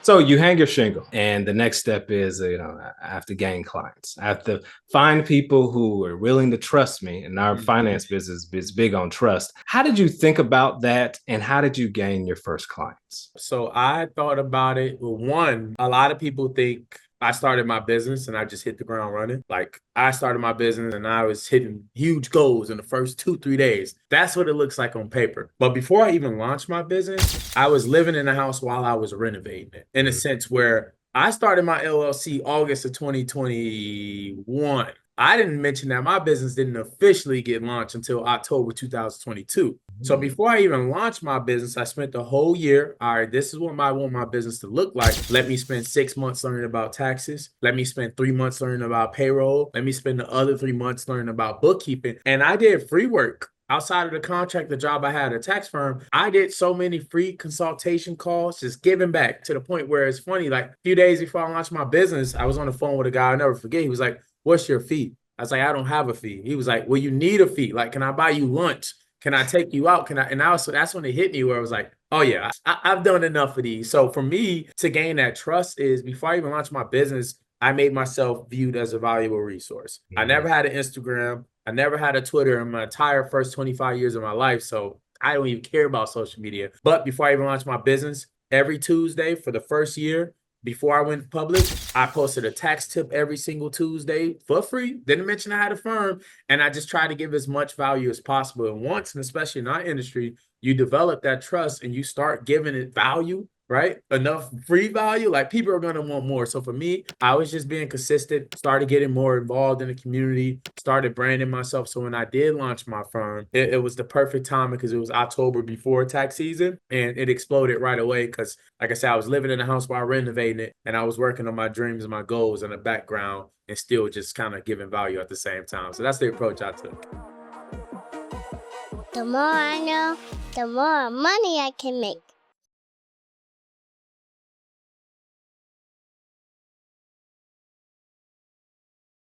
So you hang your shingle, and the next step is, I have to gain clients. I have to find people who are willing to trust me. And our finance business is big on trust. How did you think about that, and how did you gain your first clients? So I thought about it. Well, one, a lot of people think I started my business and I just hit the ground running. Like I started my business and I was hitting huge goals in the first 2, 3 days. That's what it looks like on paper. But before I even launched my business, I was living in the house while I was renovating it, in a sense where I started my LLC August of 2021. I didn't mention that my business didn't officially get launched until October 2022. So before I even launched my business, I spent the whole year. All right, this is what I want my business to look like. Let me spend 6 months learning about taxes. Let me spend 3 months learning about payroll. Let me spend the other 3 months learning about bookkeeping. And I did free work. Outside of the contract, the job I had at a tax firm, I did so many free consultation calls, just giving back to the point where it's funny. Like a few days before I launched my business, I was on the phone with a guy I'll never forget. He was like, "What's your fee?" I was like, "I don't have a fee." He was like, "Well, you need a fee. Like, can I buy you lunch? Can I take you out? Can I?" And so that's when it hit me where I was like, oh yeah, I've done enough of these. So for me to gain that trust is before I even launched my business, I made myself viewed as a valuable resource. I never had an Instagram. I never had a Twitter in my entire first 25 years of my life. So I don't even care about social media. But before I even launched my business, every Tuesday for the first year, before I went public, I posted a tax tip every single Tuesday for free. Didn't mention I had a firm. And I just tried to give as much value as possible. And once, and especially in our industry, you develop that trust and you start giving it value, right? Enough free value, like people are going to want more. So for me, I was just being consistent, started getting more involved in the community, started branding myself. So when I did launch my firm, it was the perfect time because it was October before tax season and it exploded right away. Because like I said, I was living in the house while renovating it and I was working on my dreams and my goals in the background and still just kind of giving value at the same time. So that's the approach I took. The more I know, the more money I can make.